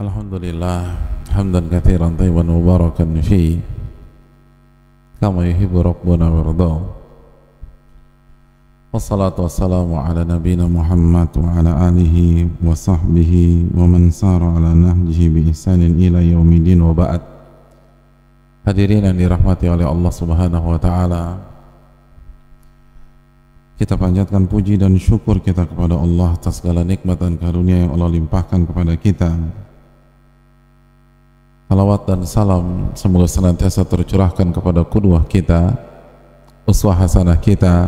Alhamdulillah hamdan katsiran thayyiban mubarakan fi kama yuhibbu rabbuna wa yarda. Wassalatu wassalamu ala nabiyyina Muhammad wa ala alihi wa sahbihi wa man sara ala nahjihi bi ihsanin ila yaumidin wa ba'd. Hadirin yang dirahmati oleh Allah Subhanahu wa taala, kita panjatkan puji dan syukur kita kepada Allah atas segala nikmat dan karunia yang Allah limpahkan kepada kita. Salawat dan salam semoga senantiasa tercurahkan kepada qudwah kita, uswah hasanah kita,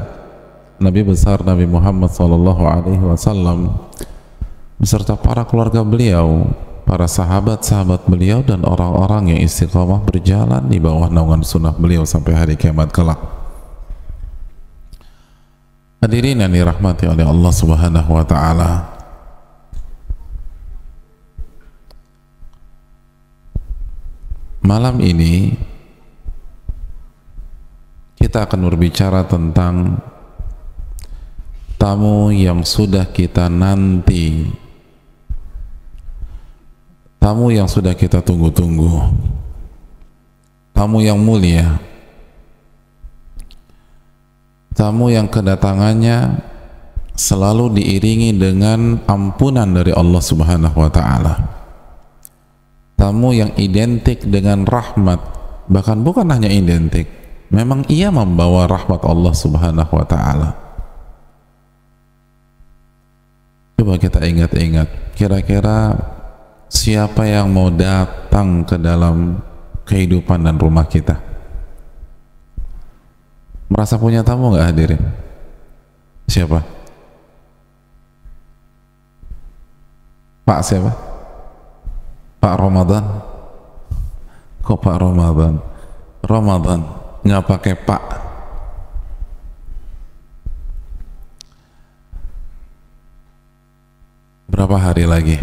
Nabi besar Nabi Muhammad SAW beserta para keluarga beliau, para sahabat-sahabat beliau, dan orang-orang yang istiqamah berjalan di bawah naungan sunnah beliau sampai hari kiamat kelak. Hadirin yang dirahmati oleh Allah Subhanahu wa taala, malam ini kita akan berbicara tentang tamu yang sudah kita nanti, tamu yang sudah kita tunggu-tunggu, tamu yang mulia, tamu yang kedatangannya selalu diiringi dengan ampunan dari Allah Subhanahu wa taala, tamu yang identik dengan rahmat, bahkan bukan hanya identik, memang ia membawa rahmat Allah Subhanahu wa taala. Coba kita ingat-ingat, kira-kira siapa yang mau datang ke dalam kehidupan dan rumah kita? Merasa punya tamu nggak hadirin? Siapa? Pak siapa? Pak Ramadan. Kok Pak Ramadan? Ramadan nggak pakai Pak. Berapa hari lagi?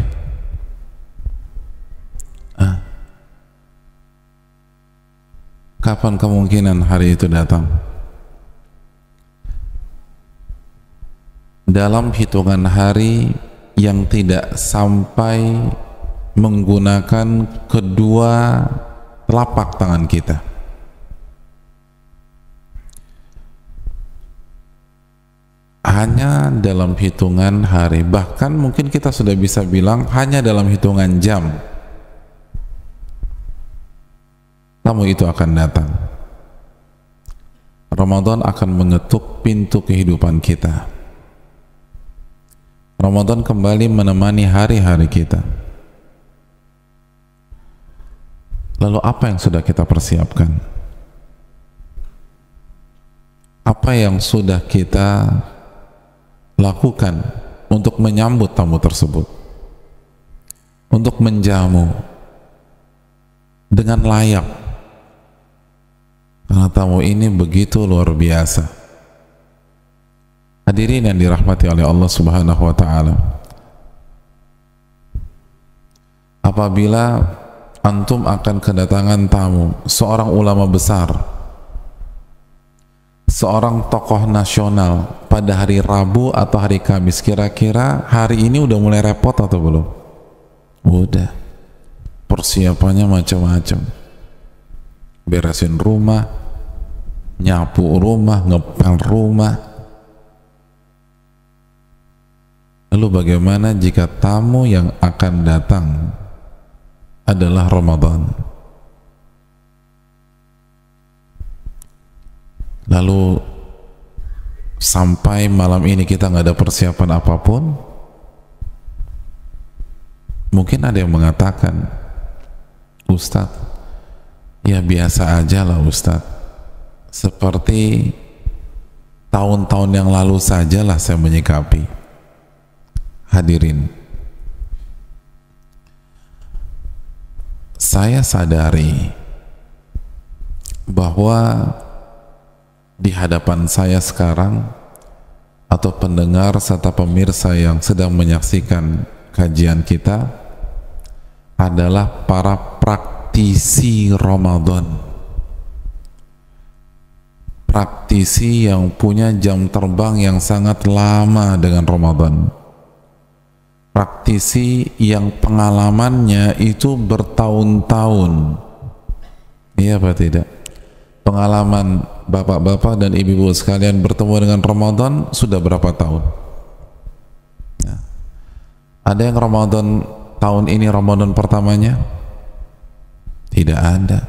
Kapan kemungkinan hari itu datang? Dalam hitungan hari yang tidak sampai menggunakan kedua telapak tangan kita. Hanya dalam hitungan hari, bahkan mungkin kita sudah bisa bilang hanya dalam hitungan jam, tamu itu akan datang. Ramadan akan mengetuk pintu kehidupan kita. Ramadan kembali menemani hari-hari kita. Lalu apa yang sudah kita persiapkan? Apa yang sudah kita lakukan untuk menyambut tamu tersebut, untuk menjamu dengan layak? Karena tamu ini begitu luar biasa. Hadirin yang dirahmati oleh Allah Subhanahu wa taala, apabila antum akan kedatangan tamu, seorang ulama besar, seorang tokoh nasional pada hari Rabu atau hari Kamis, kira-kira hari ini udah mulai repot atau belum? Udah. Persiapannya macam-macam. Beresin rumah, nyapu rumah, ngepel rumah. Lalu bagaimana jika tamu yang akan datang adalah Ramadan? Lalu sampai malam ini kita nggak ada persiapan apapun. Mungkin ada yang mengatakan, Ustadz, ya biasa aja lah Ustadz, seperti tahun-tahun yang lalu sajalah saya menyikapi. Hadirin, saya sadari bahwa di hadapan saya sekarang, atau pendengar serta pemirsa yang sedang menyaksikan kajian kita, adalah para praktisi Ramadan, praktisi yang punya jam terbang yang sangat lama dengan Ramadan, praktisi yang pengalamannya itu bertahun-tahun. Iya apa tidak? Pengalaman bapak-bapak dan ibu-ibu sekalian bertemu dengan Ramadan sudah berapa tahun? Nah, ada yang Ramadan tahun ini Ramadan pertamanya? Tidak ada.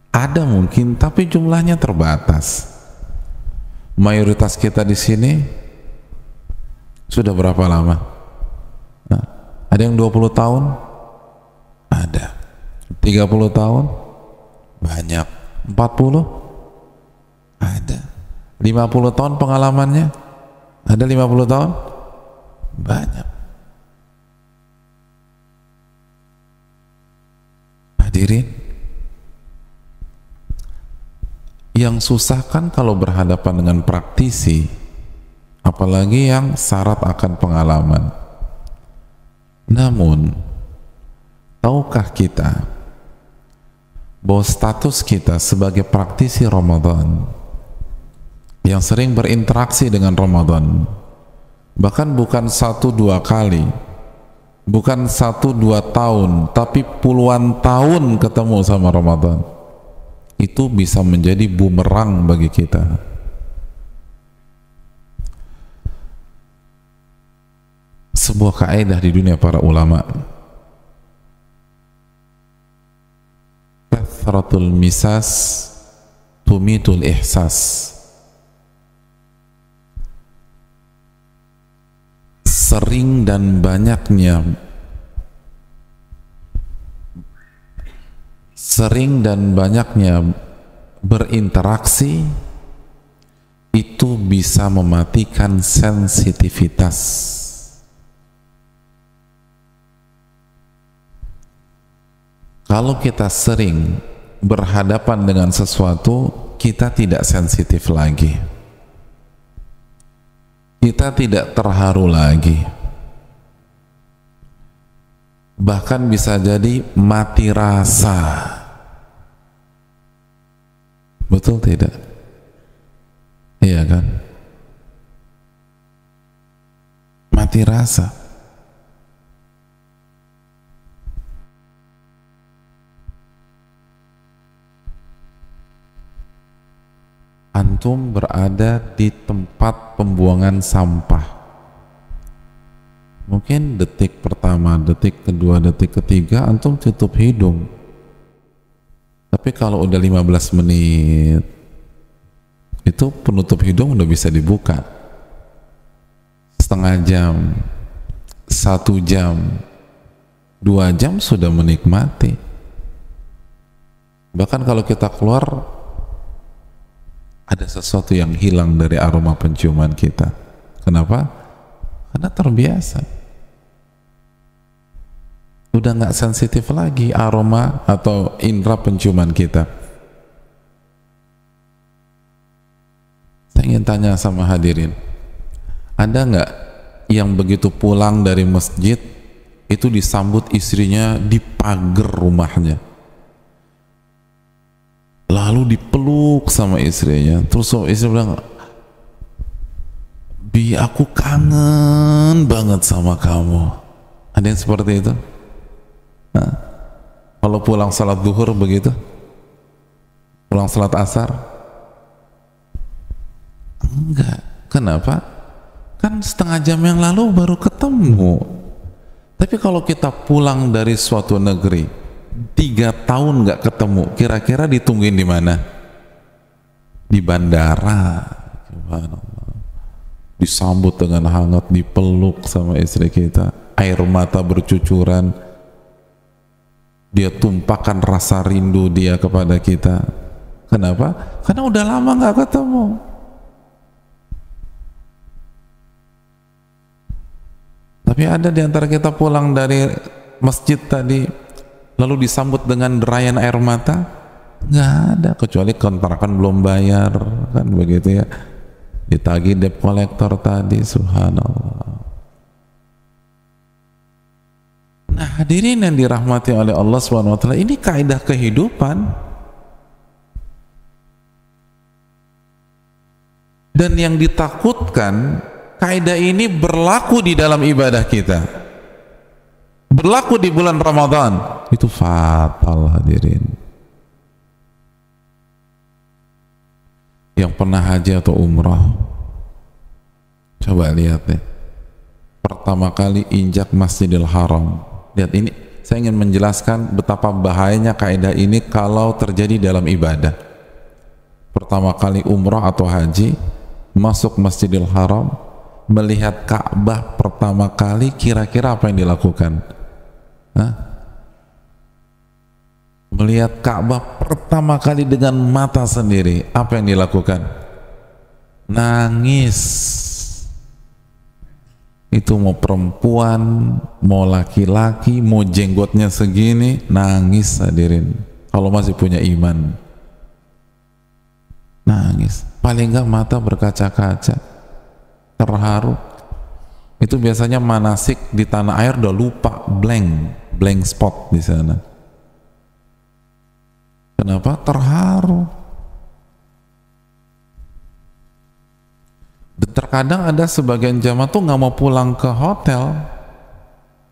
Ada mungkin, tapi jumlahnya terbatas. Mayoritas kita di sini sudah berapa lama? Nah, ada yang 20 tahun? Ada. 30 tahun? Banyak. 40? Ada. 50 tahun pengalamannya? Ada 50 tahun? Banyak. Hadirin, yang susah kan kalau berhadapan dengan praktisi, apalagi yang syarat akan pengalaman. Namun, tahukah kita bahwa status kita sebagai praktisi Ramadan yang sering berinteraksi dengan Ramadan, bahkan bukan 1-2 kali, bukan 1-2 tahun, tapi puluhan tahun ketemu sama Ramadan, itu bisa menjadi bumerang bagi kita. Sebuah kaidah di dunia para ulama, kathratul misas tumitul ihsas. Sering dan banyaknya berinteraksi itu bisa mematikan sensitivitas. Kalau kita sering berhadapan dengan sesuatu, kita tidak sensitif lagi, kita tidak terharu lagi, bahkan bisa jadi mati rasa. Betul tidak? Iya kan? Mati rasa. Antum berada di tempat pembuangan sampah, mungkin detik pertama, detik kedua, detik ketiga antum tutup hidung, tapi kalau udah 15 menit itu penutup hidung udah bisa dibuka. Setengah jam, 1 jam, 2 jam sudah menikmati. Bahkan kalau kita keluar ada sesuatu yang hilang dari aroma penciuman kita. Kenapa? Karena terbiasa. Udah nggak sensitif lagi aroma atau indera penciuman kita. Saya ingin tanya sama hadirin, ada nggak yang begitu pulang dari masjid itu disambut istrinya di pagar rumahnya, lalu dipeluk sama istrinya, terus istri bilang, "Bi, aku kangen banget sama kamu." Ada yang seperti itu? Nah, kalau pulang salat duhur begitu, pulang salat asar, enggak. Kenapa? Kan setengah jam yang lalu baru ketemu. Tapi kalau kita pulang dari suatu negeri 3 tahun nggak ketemu, kira-kira ditungguin di mana? Di bandara. Disambut dengan hangat, dipeluk sama istri kita, air mata bercucuran, dia tumpahkan rasa rindu dia kepada kita. Kenapa? Karena udah lama nggak ketemu. Tapi ada di antara kita pulang dari masjid tadi lalu disambut dengan derayan air mata? Nggak ada, kecuali kontrakan belum bayar, kan begitu ya, ditagih debt collector tadi. Subhanallah. Nah, hadirin yang dirahmati oleh Allah SWT, ini kaidah kehidupan. Dan yang ditakutkan kaidah ini berlaku di dalam ibadah kita, berlaku di bulan Ramadan, itu fatal hadirin. Yang pernah haji atau umrah, coba lihat deh, pertama kali injak Masjidil Haram, lihat ini, saya ingin menjelaskan betapa bahayanya kaidah ini kalau terjadi dalam ibadah. Pertama kali umrah atau haji, masuk Masjidil Haram, melihat Ka'bah pertama kali, kira-kira apa yang dilakukan? Hah? Melihat Ka'bah pertama kali dengan mata sendiri, apa yang dilakukan? Nangis. Itu mau perempuan, mau laki-laki, mau jenggotnya segini, nangis hadirin. Kalau masih punya iman, nangis. Paling enggak mata berkaca-kaca, terharu. Itu biasanya manasik di tanah air udah lupa, blank spot di sana. Kenapa? Terharu. Dan terkadang ada sebagian jamaah tuh nggak mau pulang ke hotel.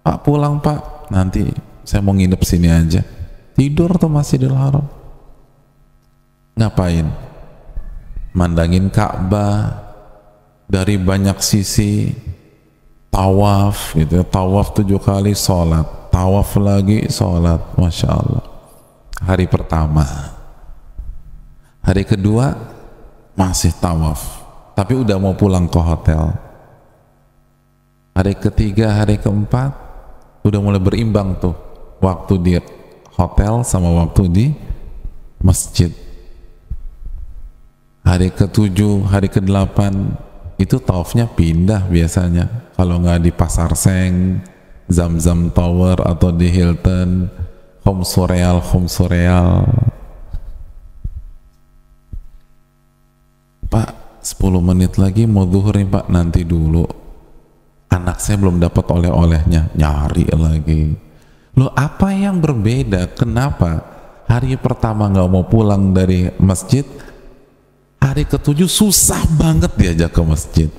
Pak, pulang Pak, nanti saya mau nginep sini aja. Tidur tuh Masjidil Haram. Ngapain? Mandangin Ka'bah dari banyak sisi, tawaf gitu, tawaf 7 kali, sholat, tawaf lagi, sholat, Masya Allah. Hari pertama, hari kedua masih tawaf, tapi udah mau pulang ke hotel. Hari ketiga, hari keempat udah mulai berimbang tuh waktu di hotel sama waktu di masjid. Hari ketujuh, hari kedelapan itu tawafnya pindah biasanya, kalau nggak di Pasar Seng, Zamzam Tower, atau di Hilton, Home Surreal. Pak, 10 menit lagi mau zuhur nih Pak, nanti dulu, anak saya belum dapat oleh-olehnya, nyari lagi. Loh, apa yang berbeda? Kenapa hari pertama nggak mau pulang dari masjid, hari ketujuh susah banget diajak ke masjid?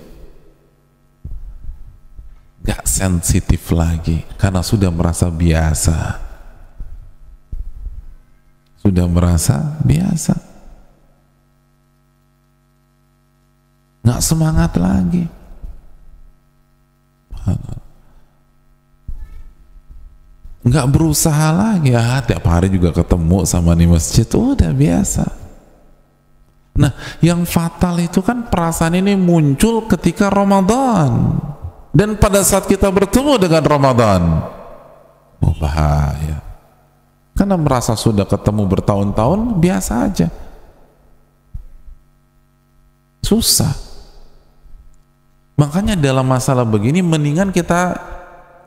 Gak sensitif lagi karena sudah merasa biasa, nggak semangat lagi. Nggak berusaha lagi, tiap hari juga ketemu sama di masjid, udah biasa. Nah, yang fatal itu kan perasaan ini muncul ketika Ramadan, dan pada saat kita bertemu dengan Ramadan, bahaya. Karena merasa sudah ketemu bertahun-tahun, biasa aja, susah. Makanya dalam masalah begini mendingan kita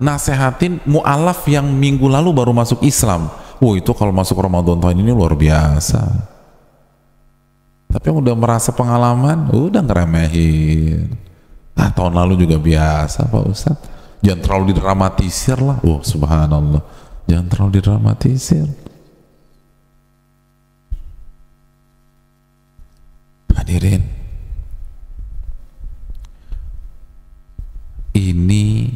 nasehatin mu'alaf yang minggu lalu baru masuk Islam. Itu kalau masuk Ramadan tahun ini luar biasa. Tapi yang udah merasa pengalaman, udah ngeremehin. Tahun lalu juga biasa Pak Ustadz. Jangan terlalu didramatisir lah. Subhanallah, jangan terlalu didramatisir. Hadirin, ini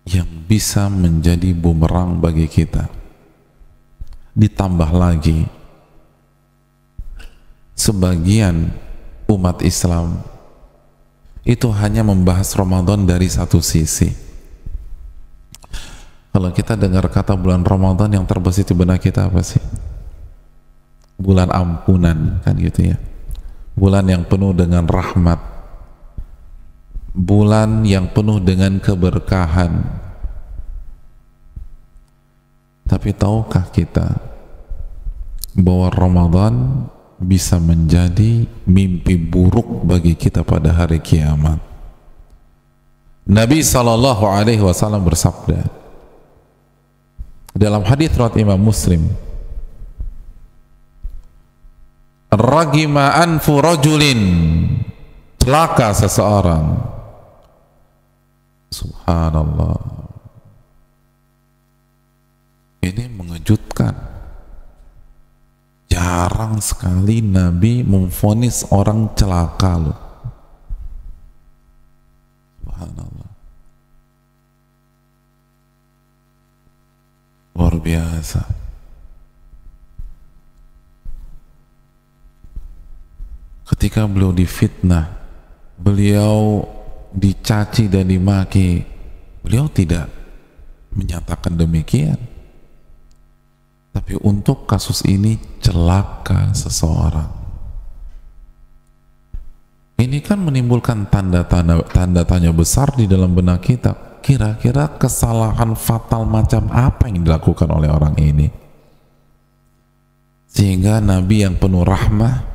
yang bisa menjadi bumerang bagi kita. Ditambah lagi, sebagian umat Islam itu hanya membahas Ramadan dari satu sisi. Kalau kita dengar kata bulan Ramadan, yang terbesit di benak kita apa sih? Bulan ampunan, kan gitu ya. Bulan yang penuh dengan rahmat, bulan yang penuh dengan keberkahan. Tapi tahukah kita bahwa Ramadan bisa menjadi mimpi buruk bagi kita pada hari kiamat? Nabi SAW bersabda dalam hadis riwayat Imam Muslim, ragima anfu rajulin, celaka seseorang. Subhanallah, ini mengejutkan. Jarang sekali Nabi memvonis orang celaka loh. luar biasa. Ketika beliau difitnah, beliau dicaci dan dimaki, beliau tidak menyatakan demikian. Tapi untuk kasus ini celaka seseorang. Ini kan menimbulkan tanda tanya besar di dalam benak kita. Kira-kira kesalahan fatal macam apa yang dilakukan oleh orang ini? Sehingga Nabi yang penuh rahmah,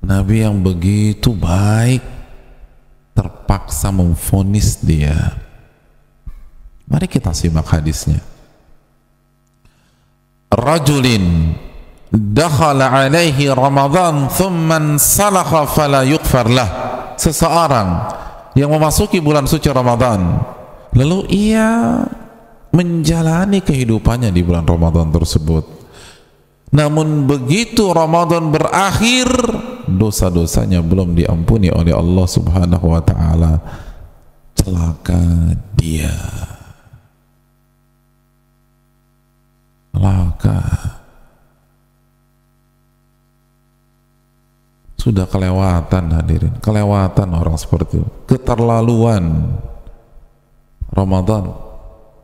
Nabi yang begitu baik, terpaksa memvonis dia. Mari kita simak hadisnya. Rajulin dakhala alaihi Ramadan thumma salakha fala yughfar lah. Seseorang yang memasuki bulan suci Ramadan, lalu ia menjalani kehidupannya di bulan Ramadan tersebut, namun begitu Ramadan berakhir, dosa-dosanya belum diampuni oleh Allah Subhanahu wa ta'ala. Celaka dia, celaka. Sudah kelewatan hadirin, kelewatan orang seperti itu. Keterlaluan Ramadan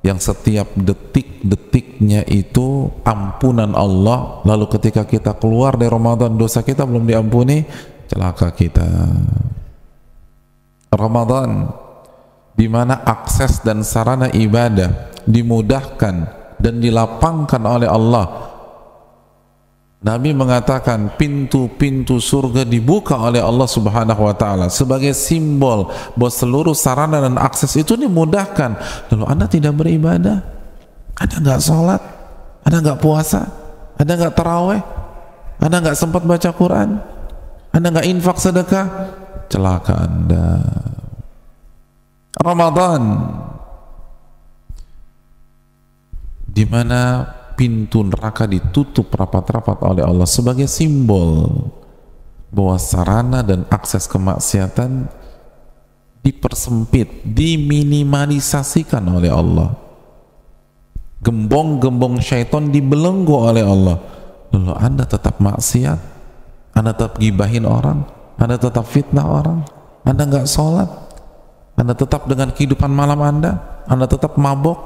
yang setiap detik-detiknya itu ampunan Allah, lalu ketika kita keluar dari Ramadan dosa kita belum diampuni, celaka kita. Ramadan di mana akses dan sarana ibadah dimudahkan dan dilapangkan oleh Allah. Nabi mengatakan pintu-pintu surga dibuka oleh Allah Subhanahu wa ta'ala sebagai simbol bahwa seluruh sarana dan akses itu dimudahkan. Lalu Anda tidak beribadah, Anda nggak sholat, Anda nggak puasa, Anda nggak taraweh, Anda nggak sempat baca Quran, Anda nggak infak sedekah, celaka Anda. Ramadan di mana pintu neraka ditutup rapat-rapat oleh Allah sebagai simbol bahwa sarana dan akses kemaksiatan dipersempit, diminimalisasikan oleh Allah. Gembong-gembong syaitan dibelenggu oleh Allah. Lalu Anda tetap maksiat, Anda tetap gibahin orang, Anda tetap fitnah orang, Anda nggak sholat, Anda tetap dengan kehidupan malam Anda tetap mabok,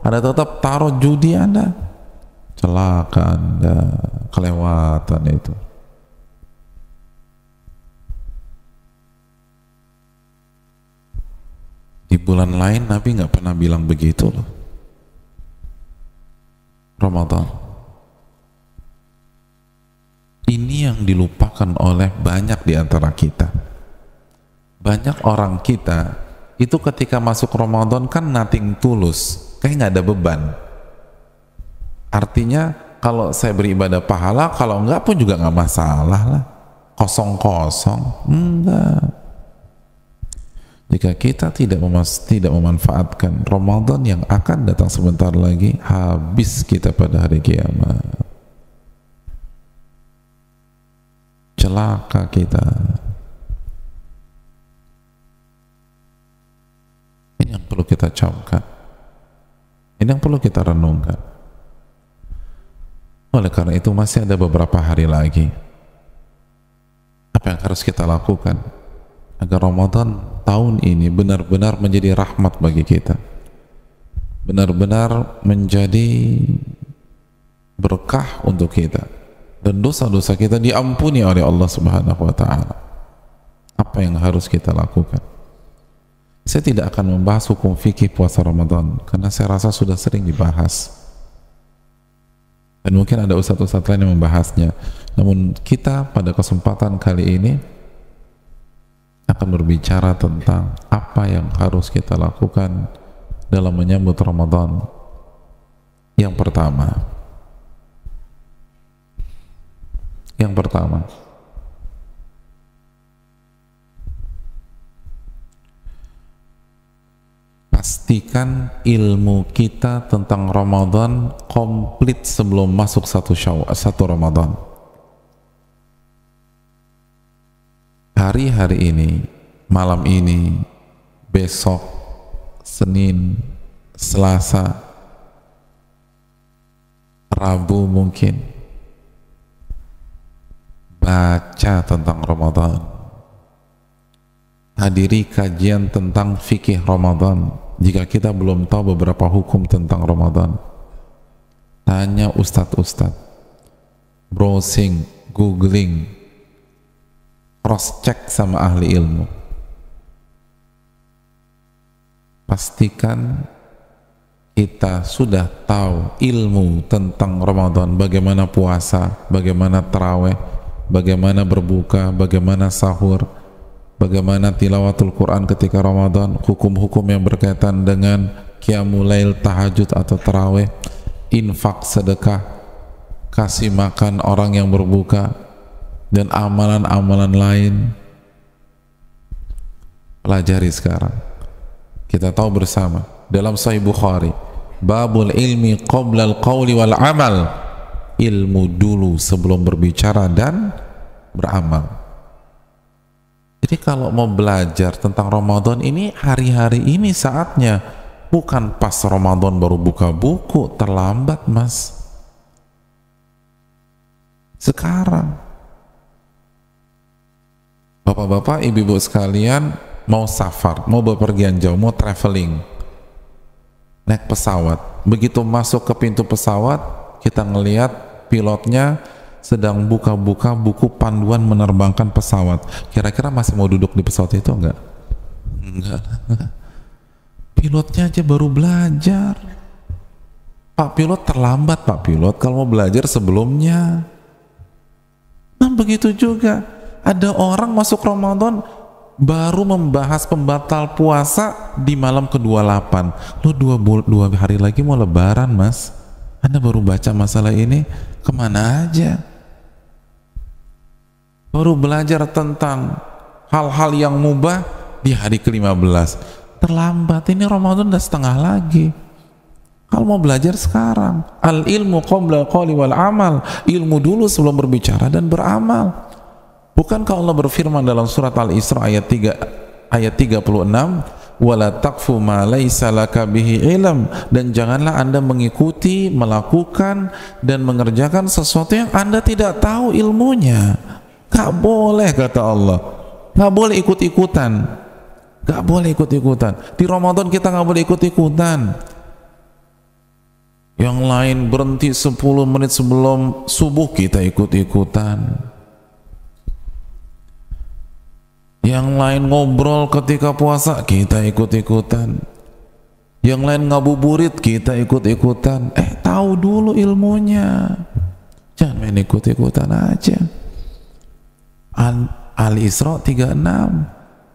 Anda tetap taruh judi Anda. Celaka Anda, kelewatan itu. Di bulan lain Nabi nggak pernah bilang begitu loh. Ramadan ini yang dilupakan oleh banyak di antara kita. Banyak orang kita itu ketika masuk Ramadan kan nothing tulus, kayak nggak ada beban. Artinya kalau saya beribadah pahala, kalau enggak pun juga nggak masalah lah, kosong-kosong. Enggak. Jika kita tidak memanfaatkan Ramadan yang akan datang sebentar lagi, habis kita pada hari kiamat. Celaka kita. Ini yang perlu kita camkan. Ini yang perlu kita renungkan. Oleh karena itu masih ada beberapa hari lagi. Apa yang harus kita lakukan agar Ramadan tahun ini benar-benar menjadi rahmat bagi kita, benar-benar menjadi berkah untuk kita, dan dosa-dosa kita diampuni oleh Allah Subhanahu wa ta'ala. Apa yang harus kita lakukan? Saya tidak akan membahas hukum fikih puasa Ramadan karena saya rasa sudah sering dibahas dan mungkin ada ustadz-ustadz lain yang membahasnya. Namun kita pada kesempatan kali ini akan berbicara tentang apa yang harus kita lakukan dalam menyambut Ramadan. Yang pertama, pastikan ilmu kita tentang Ramadan komplit sebelum masuk satu Ramadan. Hari-hari ini, malam ini, besok, Senin, Selasa, Rabu mungkin baca tentang Ramadan, hadiri kajian tentang fikih Ramadan. Jika kita belum tahu beberapa hukum tentang Ramadan, tanya ustadz-ustadz, browsing, googling, cross check sama ahli ilmu. Pastikan kita sudah tahu ilmu tentang Ramadan, bagaimana puasa, bagaimana taraweh, bagaimana berbuka, bagaimana sahur, bagaimana tilawatul Quran ketika Ramadan, hukum-hukum yang berkaitan dengan qiyamul lail, tahajud atau taraweh, infak, sedekah, kasih makan orang yang berbuka, dan amalan-amalan lain. Pelajari sekarang. Kita tahu bersama dalam Sahih Bukhari, babul ilmi qabla al-qawli wal amal, ilmu dulu sebelum berbicara dan beramal. Jadi kalau mau belajar tentang Ramadan ini, hari-hari ini saatnya, bukan pas Ramadan baru buka buku, terlambat mas. Sekarang bapak-bapak, ibu-ibu sekalian, mau safar, mau bepergian jauh, mau traveling, naik pesawat, begitu masuk ke pintu pesawat, kita ngelihat pilotnya sedang buka-buka buku panduan menerbangkan pesawat. Kira-kira masih mau duduk di pesawat itu enggak? Enggak. Pilotnya aja baru belajar. Pak pilot terlambat, Pak pilot kalau mau belajar sebelumnya. Nah begitu juga, ada orang masuk Ramadan baru membahas pembatal puasa di malam ke-28. Lu dua hari lagi mau lebaran mas, Anda baru baca masalah ini, kemana aja? Baru belajar tentang hal-hal yang mubah di hari ke-15. Terlambat, ini Ramadan udah setengah lagi. Kalau mau belajar sekarang, al ilmu qabla al-qawli wal amal, ilmu dulu sebelum berbicara dan beramal. Bukankah Allah berfirman dalam surat Al-Isra ayat 36, wala taqfu ma laysa laka bihi ilm, dan janganlah Anda mengikuti, melakukan dan mengerjakan sesuatu yang Anda tidak tahu ilmunya. Gak boleh, kata Allah, gak boleh ikut-ikutan, gak boleh ikut-ikutan. Di Ramadan kita gak boleh ikut-ikutan. Yang lain berhenti 10 menit sebelum subuh, kita ikut-ikutan. Yang lain ngobrol ketika puasa, kita ikut-ikutan. Yang lain ngabuburit, kita ikut-ikutan. Tahu dulu ilmunya, jangan main ikut-ikutan aja. Al-Isra 36,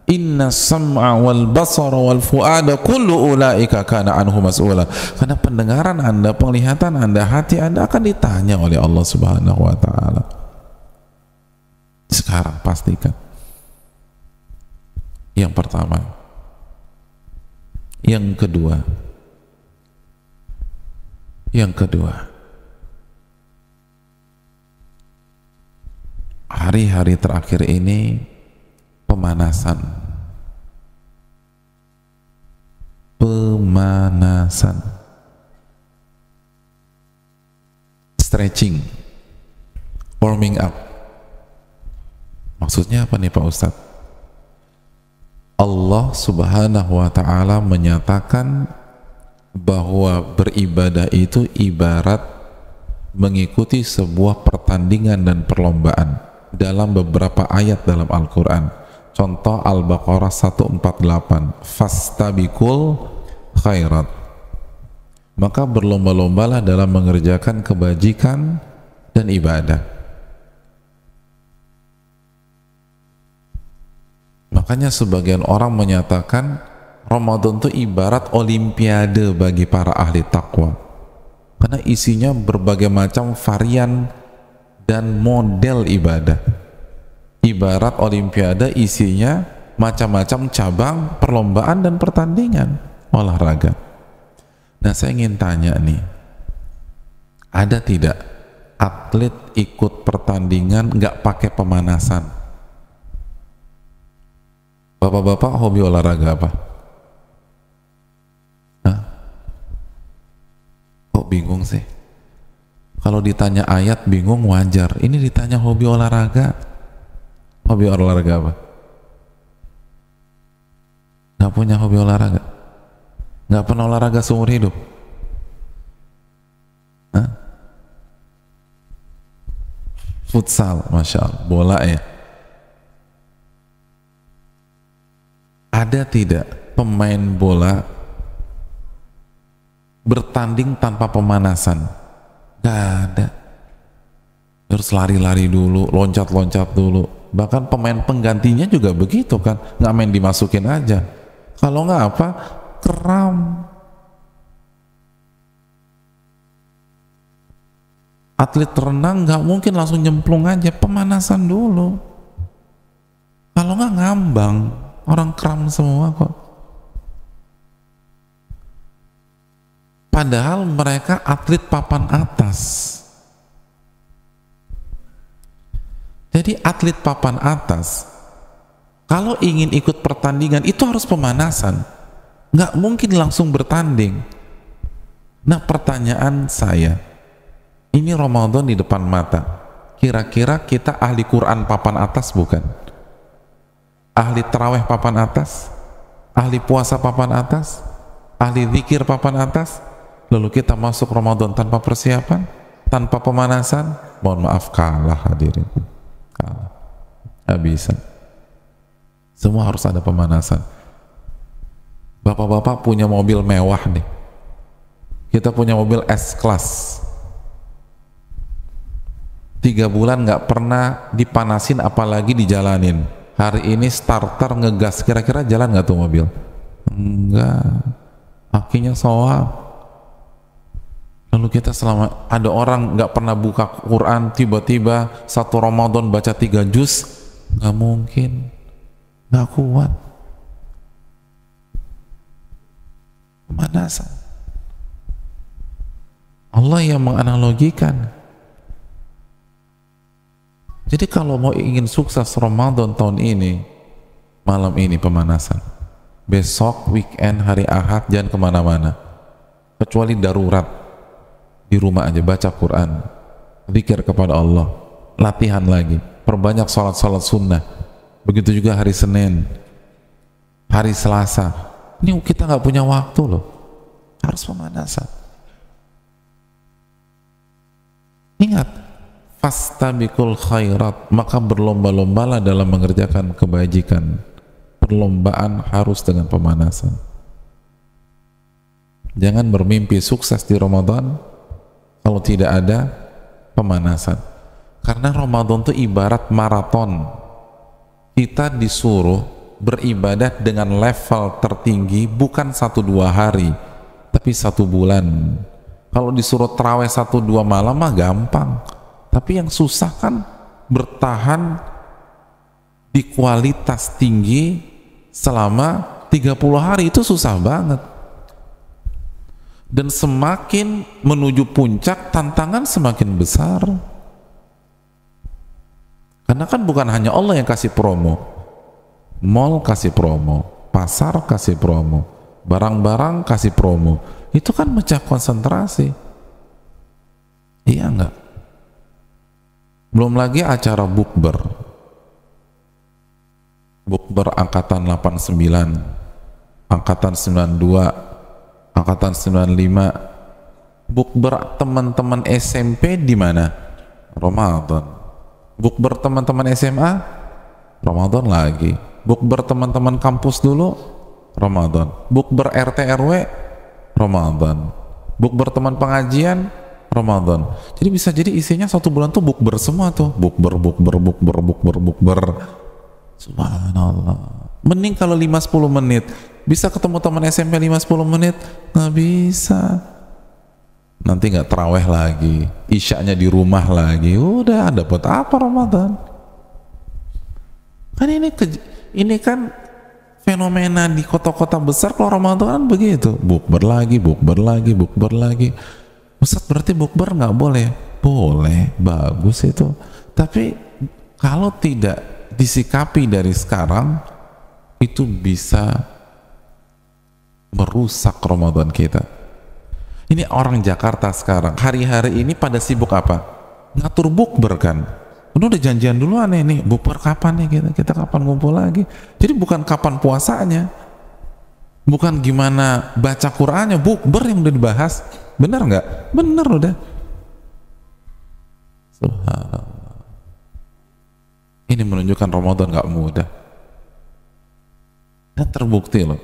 inna sam'a wal basara wal fu'ada kullu ulaika kana anhu mas'ula. Karena pendengaran Anda, penglihatan Anda, hati Anda akan ditanya oleh Allah Subhanahu wa ta'ala. Sekarang pastikan. Yang pertama. Yang kedua, hari-hari terakhir ini pemanasan, stretching, warming up. Maksudnya apa nih Pak Ustadz? Allah Subhanahu wa ta'ala menyatakan bahwa beribadah itu ibarat mengikuti sebuah pertandingan dan perlombaan dalam beberapa ayat dalam Al-Quran. Contoh Al-Baqarah 148, fastabiqul khairat, maka berlomba-lombalah dalam mengerjakan kebajikan dan ibadah. Makanya sebagian orang menyatakan Ramadan itu ibarat olimpiade bagi para ahli takwa, karena isinya berbagai macam varian dan model ibadah. Ibarat olimpiade, isinya macam-macam cabang perlombaan dan pertandingan olahraga. Nah saya ingin tanya nih, ada tidak atlet ikut pertandingan nggak pakai pemanasan? Bapak-bapak hobi olahraga apa? Hah? Kok bingung sih? Kalau ditanya ayat bingung wajar. Ini ditanya hobi olahraga. Hobi olahraga apa? Nggak punya hobi olahraga? Nggak pernah olahraga seumur hidup? Hah? Futsal, Masya Allah, bola ya. Ada tidak pemain bola bertanding tanpa pemanasan? Gak ada. Harus lari-lari dulu, loncat-loncat dulu. Bahkan pemain penggantinya juga begitu kan, nggak main dimasukin aja. Kalau nggak apa, kram. Atlet renang nggak mungkin langsung nyemplung aja, pemanasan dulu. Kalau nggak ngambang, orang kram semua kok. Padahal mereka atlet papan atas. Jadi atlet papan atas, kalau ingin ikut pertandingan itu harus pemanasan. Nggak mungkin langsung bertanding. Nah pertanyaan saya, ini Ramadan di depan mata. Kira-kira kita ahli Quran papan atas bukan? Ahli terawih papan atas? Ahli puasa papan atas? Ahli zikir papan atas? Lalu kita masuk Ramadan tanpa persiapan, tanpa pemanasan, mohon maaf kalah hadirin, kalah, nggak bisa. Semua harus ada pemanasan. Bapak-bapak punya mobil mewah nih, kita punya mobil S-Class, 3 bulan nggak pernah dipanasin apalagi dijalanin. Hari ini starter ngegas, kira-kira jalan nggak tuh mobil? Enggak, akinya soal. Lalu kita selama ada orang nggak pernah buka Quran, tiba-tiba satu Ramadan baca 3 juz, nggak mungkin, nggak kuat. Pemanasan. Allah yang menganalogikan. Jadi kalau mau ingin sukses Ramadan tahun ini, malam ini pemanasan. Besok weekend hari Ahad jangan kemana-mana, kecuali darurat. Di rumah aja baca Quran, zikir kepada Allah, latihan lagi, perbanyak sholat-sholat sunnah. Begitu juga hari Senin, hari Selasa. Ini kita nggak punya waktu loh, harus pemanasan. Ingat, fastabiqul khairat, maka berlomba-lombalah dalam mengerjakan kebajikan. Perlombaan harus dengan pemanasan. Jangan bermimpi sukses di Ramadan kalau tidak ada pemanasan. Karena Ramadan itu ibarat maraton. Kita disuruh beribadah dengan level tertinggi bukan 1-2 hari, tapi 1 bulan. Kalau disuruh tarawih 1-2 malam mah gampang. Tapi yang susah kan bertahan di kualitas tinggi selama 30 hari, itu susah banget. Dan semakin menuju puncak, tantangan semakin besar. Karena kan bukan hanya Allah yang kasih promo, mall kasih promo, pasar kasih promo, barang-barang kasih promo. Itu kan mecah konsentrasi. Iya enggak? Belum lagi acara bukber angkatan 89, angkatan 92, angkatan 95, bukber teman-teman SMP di mana? Ramadan. Bukber teman-teman SMA? Ramadan lagi. Bukber teman-teman kampus dulu? Ramadan. Bukber RT RW? Ramadan. Bukber teman pengajian? Ramadan. Jadi bisa jadi isinya 1 bulan tuh bukber semua tuh. Bukber. Subhanallah. Mending kalau 5-10 menit. Bisa ketemu teman SMP 5-10 menit? Nggak bisa. Nanti nggak taraweh lagi, isyaknya di rumah lagi. Udah, dapat apa Ramadan? Kan ini kan fenomena di kota-kota besar. Kalau Ramadan kan begitu, bukber lagi. Ustaz, berarti bukber nggak boleh? Boleh, bagus itu. Tapi kalau tidak disikapi dari sekarang, itu bisa merusak Ramadan kita. Ini orang Jakarta sekarang hari-hari ini pada sibuk apa? Ngatur bukber kan. Udah janjian duluan nih, bukber kapan nih kita kapan ngumpul lagi. Jadi bukan kapan puasanya, bukan gimana baca Qur'annya, bukber yang udah dibahas. Bener nggak? Bener udah. Subhanallah. Ini menunjukkan Ramadan nggak mudah. Dan terbukti loh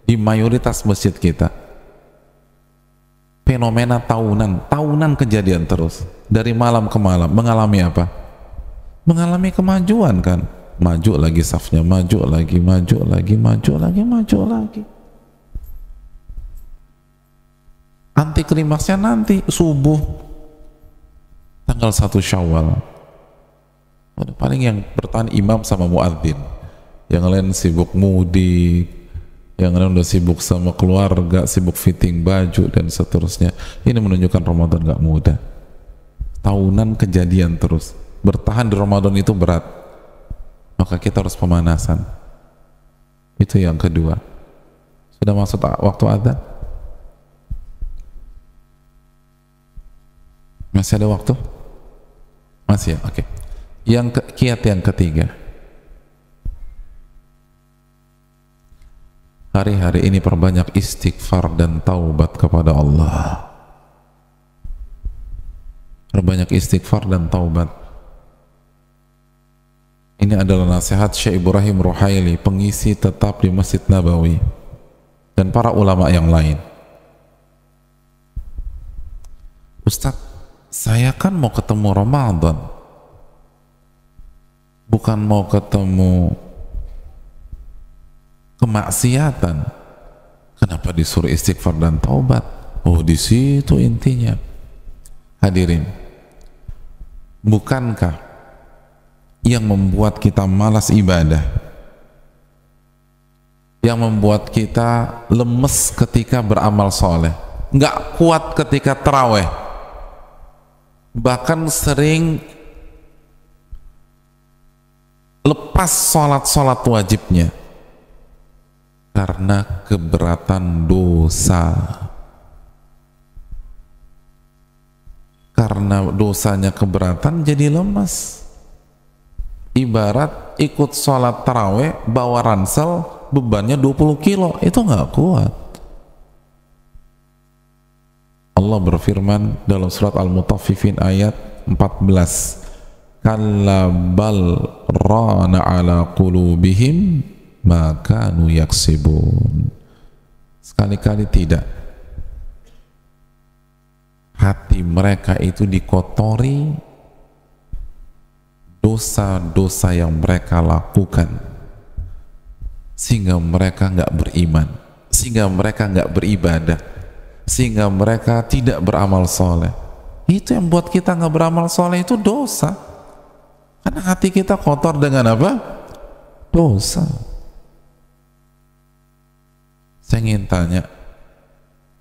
di mayoritas masjid kita fenomena tahunan kejadian terus dari malam ke malam. Mengalami apa? Mengalami kemajuan kan, maju lagi safnya, maju lagi, maju lagi, maju lagi, maju lagi. Anti klimaksnya nanti subuh tanggal 1 Syawal. Paling yang bertahan imam sama muadzin, yang lain sibuk mudik, yang lain udah sibuk sama keluarga, sibuk fitting baju dan seterusnya. Ini menunjukkan Ramadan gak mudah. Tahunan kejadian terus. Bertahan di Ramadan itu berat. Maka kita harus pemanasan. Itu yang kedua. Sudah masuk waktu adzan? Masih ada waktu? Masih ya? Oke. Kiat yang ketiga. Hari-hari ini perbanyak istighfar dan taubat kepada Allah. Perbanyak istighfar dan taubat. Ini adalah nasihat Syekh Ibrahim Ruhaili, pengisi tetap di Masjid Nabawi, dan para ulama yang lain. Ustadz, saya kan mau ketemu Ramadan, bukan mau ketemu kemaksiatan. Kenapa disuruh istighfar dan taubat? Oh, di situ intinya. Hadirin, bukankah yang membuat kita malas ibadah, yang membuat kita lemes ketika beramal soleh, nggak kuat ketika terawih, bahkan sering lepas sholat wajibnya karena keberatan dosa? Karena dosanya keberatan jadi lemas. Ibarat ikut sholat taraweh bawa ransel bebannya 20 kilo, itu nggak kuat. Allah berfirman dalam surat Al-Mutaffifin ayat 14, kalla bal rana ala qulubihim ma kanu yaksibun. Sekali-kali tidak. Hati mereka itu dikotori dosa-dosa yang mereka lakukan, sehingga mereka nggak beriman, sehingga mereka nggak beribadah, sehingga mereka tidak beramal soleh. Itu yang buat kita nggak beramal soleh, itu dosa. Karena hati kita kotor dengan apa? Dosa. Saya ingin tanya,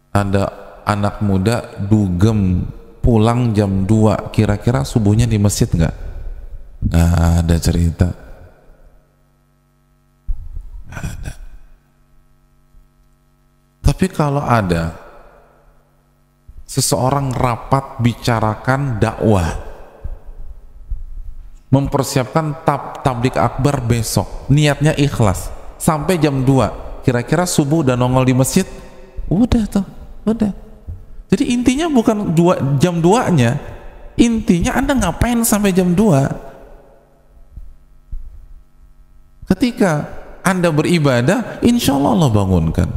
ada anak muda dugem pulang jam 2, kira-kira subuhnya di masjid nggak? Nggak ada cerita. Nggak ada. Tapi kalau ada seseorang rapat bicarakan dakwah, mempersiapkan tablik akbar besok, niatnya ikhlas sampai jam 2, kira-kira subuh udah nongol di masjid? Udah tuh, udah. Jadi intinya bukan jam 2-nya, intinya Anda ngapain sampai jam 2. Ketika Anda beribadah, insya Allah Allah bangunkan.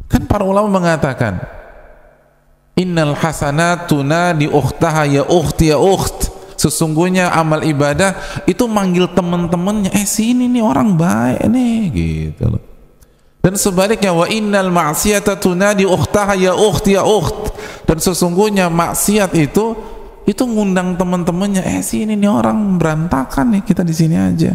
Kan para ulama mengatakan, innal hasanatu tunadi ukhtaha ya ukhti ya ukht. Sesungguhnya amal ibadah itu manggil teman-temannya, sini nih orang baik nih, gitu loh. Dan sebaliknya, wa innal ma'siyata tunadi ukhtaha ya ukhti ya ukht. Dan sesungguhnya maksiat itu ngundang teman-temannya, sini nih orang berantakan nih, kita di sini aja.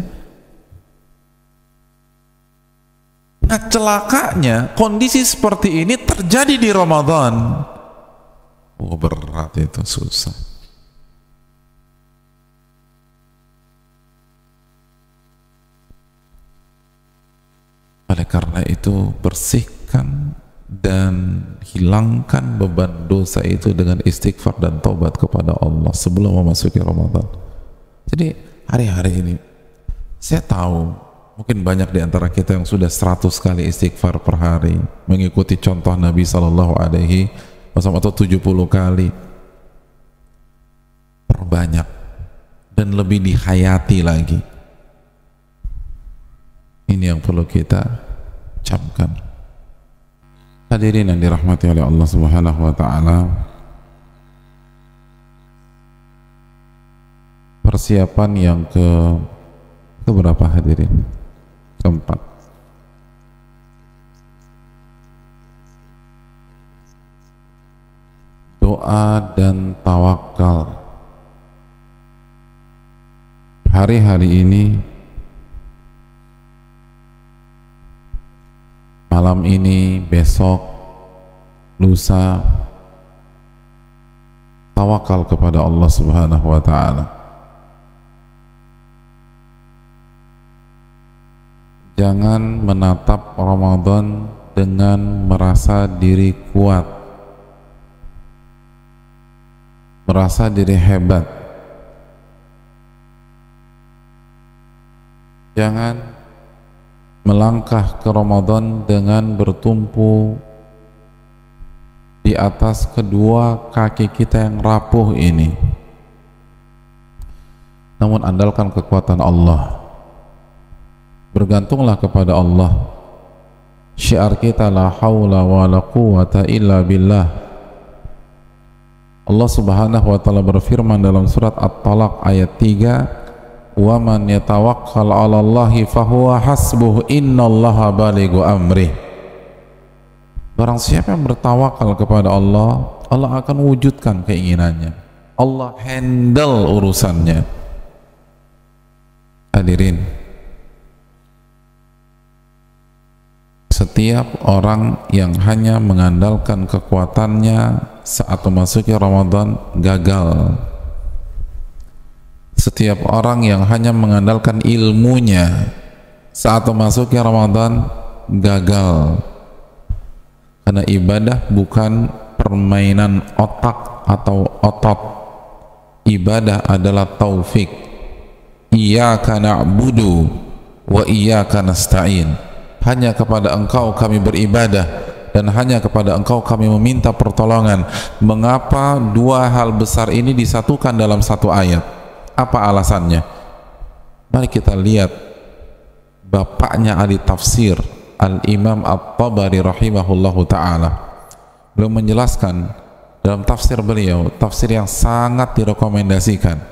Nah, celakanya kondisi seperti ini terjadi di Ramadan. Oh, berat itu, susah. Oleh karena itu, bersihkan dan hilangkan beban dosa itu dengan istighfar dan taubat kepada Allah sebelum memasuki Ramadan. Jadi hari-hari ini saya tahu mungkin banyak di antara kita yang sudah 100 kali istighfar per hari, mengikuti contoh Nabi Sallallahu Alaihi Wasallam, atau 70 kali. Perbanyak dan lebih dihayati lagi. Ini yang perlu kita camkan. Hadirin yang dirahmati oleh Allah Subhanahu wa taala, persiapan yang keberapa hadirin? Keempat. Doa dan tawakal. Hari-hari ini, malam ini, besok, lusa, tawakal kepada Allah Subhanahu wa taala. Jangan menatap Ramadan dengan merasa diri kuat, merasa diri hebat. Jangan melangkah ke Ramadan dengan bertumpu di atas kedua kaki kita yang rapuh ini. Namun andalkan kekuatan Allah, bergantunglah kepada Allah. Syiar kita la haula wa la quwata illa billah. Allah Subhanahu wa taala berfirman dalam surat At-Talaq ayat 3, wa man yatawakkal 'ala Allahi fahuwa hasbuh innallaha balighu amrih. Barang siapa yang bertawakal kepada Allah, Allah akan wujudkan keinginannya. Allah handle urusannya. Hadirin, setiap orang yang hanya mengandalkan kekuatannya saat memasuki Ramadan gagal. Setiap orang yang hanya mengandalkan ilmunya saat memasuki Ramadan gagal. Karena ibadah bukan permainan otak atau otot. Ibadah adalah taufik. Iyyaka na'budu wa iyyaka nasta'in. Hanya kepada Engkau kami beribadah dan hanya kepada Engkau kami meminta pertolongan. Mengapa dua hal besar ini disatukan dalam satu ayat? Apa alasannya? Mari kita lihat bapaknya ahli tafsir, Al-Imam At-Tabari rahimahullahu ta'ala. Beliau menjelaskan dalam tafsir beliau, tafsir yang sangat direkomendasikan,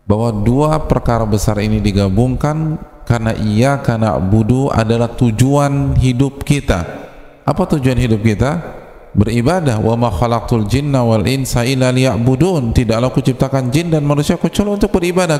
bahwa dua perkara besar ini digabungkan karena iyyaka na'budu adalah tujuan hidup kita. Apa tujuan hidup kita? Beribadah. Wa ma khalaqtul jinna wal insa illa liya'budun. Tidaklah kuciptakan jin dan manusia kecuali untuk beribadah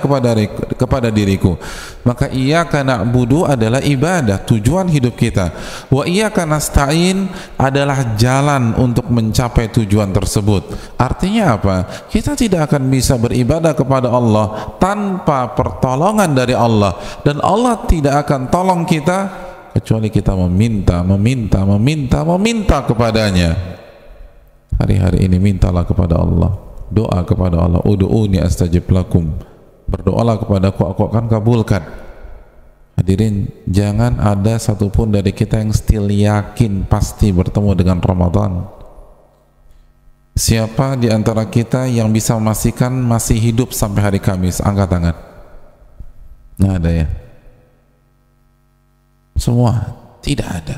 kepada diriku. Maka iyyaka na'budu adalah ibadah, tujuan hidup kita. Wa iyyaka nasta'in adalah jalan untuk mencapai tujuan tersebut. Artinya apa? Kita tidak akan bisa beribadah kepada Allah tanpa pertolongan dari Allah, dan Allah tidak akan tolong kita kecuali kita meminta kepadanya. Hari-hari ini mintalah kepada Allah, doa kepada Allah. Ud'uni astajib lakum. Berdoalah kepadaku, aku akan kabulkan. Hadirin, jangan ada satupun dari kita yang still yakin pasti bertemu dengan Ramadan. Siapa di antara kita yang bisa memastikan masih hidup sampai hari Kamis? Angkat tangan. Nggak ada ya? Semua tidak ada.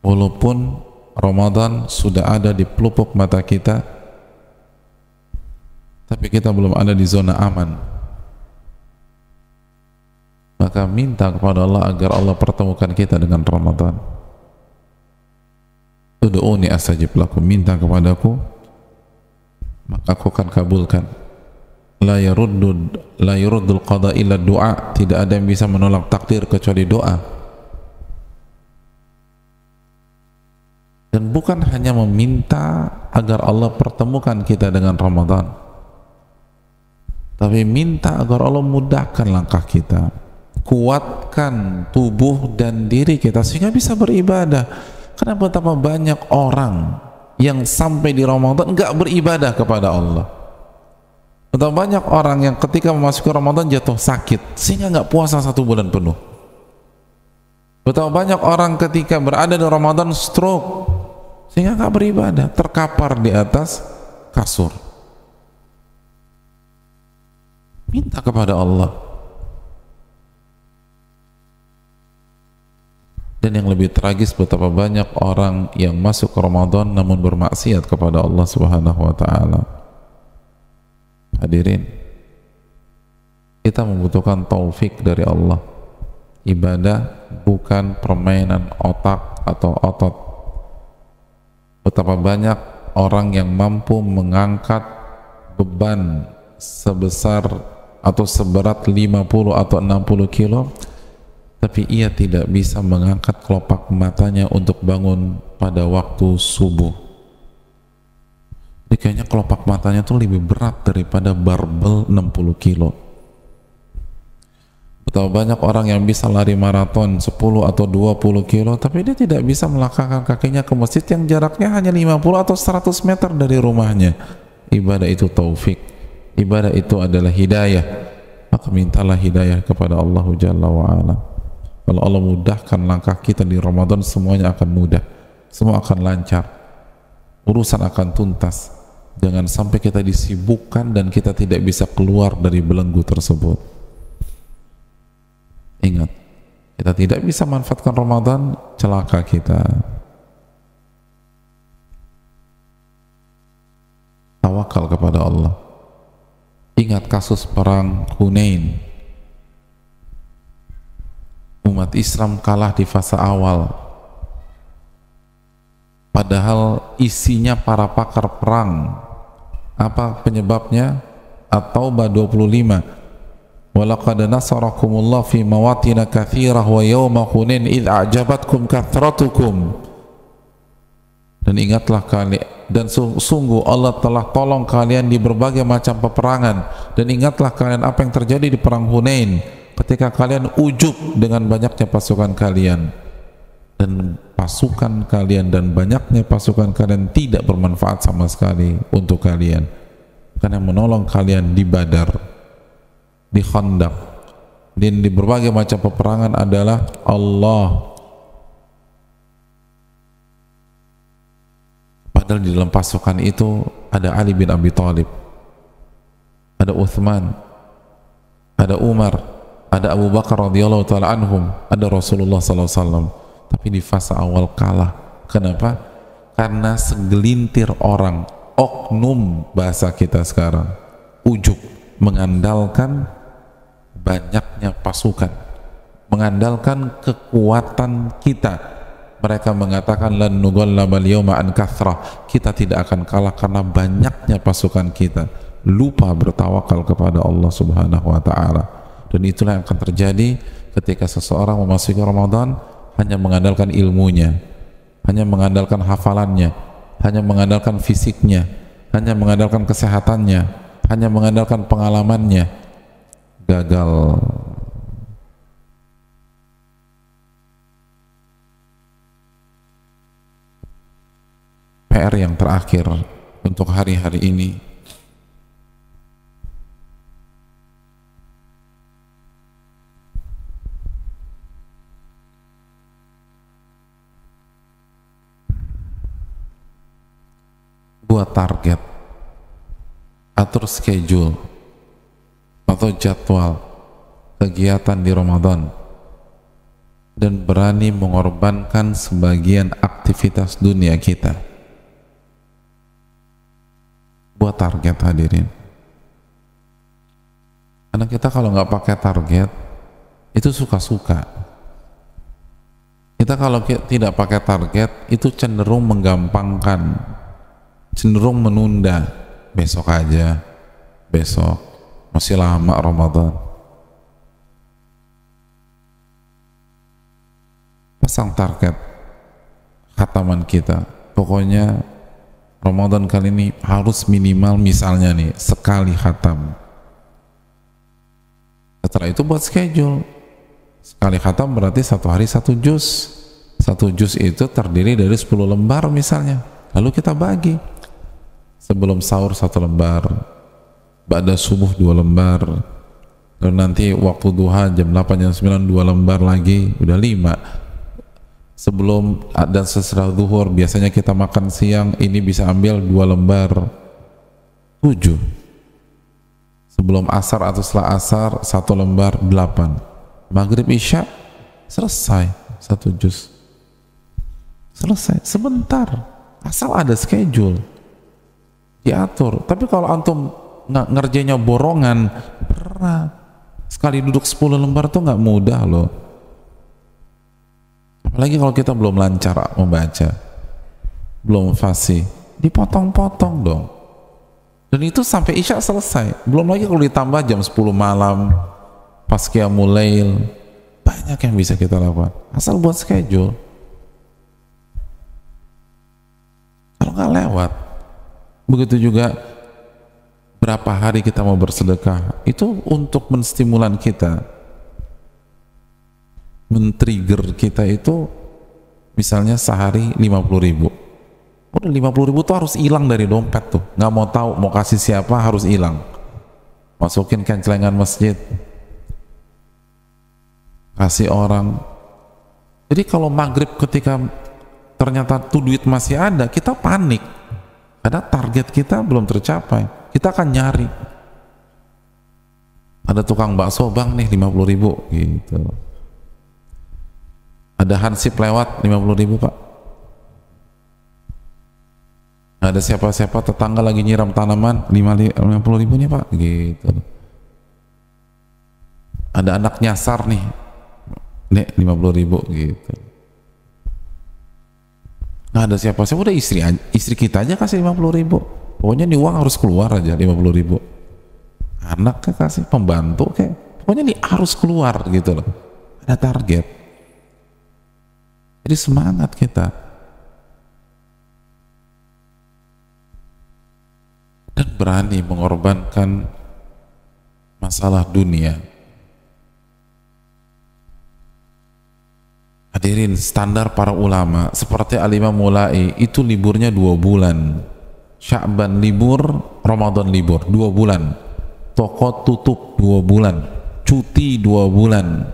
Walaupun Ramadan sudah ada di pelupuk mata kita, tapi kita belum ada di zona aman. Maka minta kepada Allah agar Allah pertemukan kita dengan Ramadan. Ud'uni astajib lakum. Minta kepadaku, maka aku akan kabulkan. La yaruddul qada illa du'a. Tidak ada yang bisa menolak takdir kecuali doa. Dan bukan hanya meminta agar Allah pertemukan kita dengan Ramadan, tapi minta agar Allah mudahkan langkah kita. kuatkan tubuh dan diri kita sehingga bisa beribadah. Karena betapa banyak orang yang sampai di Ramadan nggak beribadah kepada Allah. Betapa banyak orang yang ketika memasuki Ramadan jatuh sakit sehingga nggak puasa 1 bulan penuh. Betapa banyak orang ketika berada di Ramadan stroke sehingga nggak beribadah, terkapar di atas kasur. Minta kepada Allah. Dan yang lebih tragis, betapa banyak orang yang masuk ke Ramadan namun bermaksiat kepada Allah Subhanahu wa taala. Hadirin, kita membutuhkan taufik dari Allah. Ibadah bukan permainan otak atau otot. Betapa banyak orang yang mampu mengangkat beban sebesar atau seberat 50 atau 60 kilo, tapi ia tidak bisa mengangkat kelopak matanya untuk bangun pada waktu subuh. Jadi kayaknya kelopak matanya tuh lebih berat daripada barbel 60 kilo. Betapa banyak orang yang bisa lari maraton 10 atau 20 kilo, tapi dia tidak bisa melangkahkan kakinya ke masjid yang jaraknya hanya 50 atau 100 meter dari rumahnya. Ibadah itu taufik, ibadah itu adalah hidayah. Maka mintalah hidayah kepada Allah Jalla wa'ala. Kalau Allah mudahkan langkah kita di Ramadan, semuanya akan mudah, semua akan lancar, urusan akan tuntas. Jangan sampai kita disibukkan dan kita tidak bisa keluar dari belenggu tersebut. Ingat, kita tidak bisa manfaatkan Ramadan, celaka kita. Tawakal kepada Allah. Ingat kasus perang Hunain. Umat Islam kalah di fase awal, padahal isinya para pakar perang. Apa penyebabnya? At-Taubah 25. Walaqad nasarakumullah fi mawatin katsirah wa yawma Hunain id a'jabatkum kathratukum. Dan ingatlah kalian, dan sungguh Allah telah tolong kalian di berbagai macam peperangan, dan ingatlah kalian apa yang terjadi di perang Hunain ketika kalian ujub dengan banyaknya pasukan kalian, dan pasukan kalian dan banyaknya pasukan kalian tidak bermanfaat sama sekali untuk kalian, karena menolong kalian di Badar, di Khandaq, dan di berbagai macam peperangan adalah Allah. Padahal di dalam pasukan itu ada Ali bin Abi Thalib, ada Uthman, ada Umar, ada Abu Bakar radhiyallahu ta'ala anhum, ada Rasulullah sallallahu alaihi wasallam. Tapi di fase awal kalah. Kenapa? Karena segelintir orang, oknum bahasa kita sekarang, ujub, mengandalkan banyaknya pasukan, mengandalkan kekuatan kita. Mereka mengatakan lan nughallabal yawma an kathrah, kita tidak akan kalah karena banyaknya pasukan kita. Lupa bertawakal kepada Allah Subhanahu wa taala. Dan itulah yang akan terjadi ketika seseorang memasuki Ramadan hanya mengandalkan ilmunya, hanya mengandalkan hafalannya, hanya mengandalkan fisiknya, hanya mengandalkan kesehatannya, hanya mengandalkan pengalamannya. Gagal. PR yang terakhir untuk hari-hari ini, buat target, atur schedule atau jadwal kegiatan di Ramadan, dan berani mengorbankan sebagian aktivitas dunia kita. Buat target, hadirin. Karena kita kalau nggak pakai target itu suka-suka. Kita kalau tidak pakai target itu cenderung menggampangkan, cenderung menunda. Besok aja, besok, masih lama Ramadan. Pasang target khataman kita, pokoknya Ramadan kali ini harus minimal misalnya nih sekali khatam. Setelah itu buat schedule, Sekali khatam berarti satu hari satu juz. Satu juz itu terdiri dari 10 lembar misalnya. Lalu kita bagi. Sebelum sahur 1 lembar, ba'da subuh 2 lembar, lalu nanti waktu duha jam 8 jam 9 2 lembar lagi, udah 5. Sebelum dan sesudah zuhur biasanya kita makan siang, ini bisa ambil 2 lembar, 7. Sebelum asar atau setelah asar 1 lembar, 8. Maghrib isya selesai 1 juz. Selesai sebentar, asal ada schedule diatur. Tapi kalau antum ngerjainnya borongan, berat. Sekali duduk 10 lembar tuh nggak mudah loh. Apalagi kalau kita belum lancar membaca, belum fasih, dipotong-potong dong. Dan itu sampai isya selesai. Belum lagi kalau ditambah jam 10 malam, pas qiyamul lail, banyak yang bisa kita lakukan. Asal buat schedule. Kalau nggak lewat. Begitu juga berapa hari kita mau bersedekah, itu untuk menstimulan kita, men-trigger kita itu, misalnya sehari 50.000. Udah 50.000 tuh harus hilang dari dompet tuh, nggak mau tahu mau kasih siapa, harus hilang. Masukin kencelengan masjid, kasih orang. Jadi kalau maghrib ketika ternyata tuh duit masih ada, kita panik karena target kita belum tercapai. Kita akan nyari, ada tukang bakso, bang nih 50.000 gitu, ada hansip lewat 50.000 pak, ada siapa-siapa tetangga lagi nyiram tanaman 50.000 nih pak gitu, ada anak nyasar nih 50.000 gitu. Nggak ada siapa-siapa, udah istri kita aja kasih 50.000. Pokoknya nih uang harus keluar aja 50.000. Anak kasih, pembantu kayak, pokoknya nih harus keluar gitu loh. Ada target. Jadi semangat kita. Dan berani mengorbankan masalah dunia. Hadirin, standar para ulama seperti Al-Imam Mulai itu liburnya 2 bulan. Sya'ban libur, Ramadan libur 2 bulan. Toko tutup 2 bulan. Cuti 2 bulan.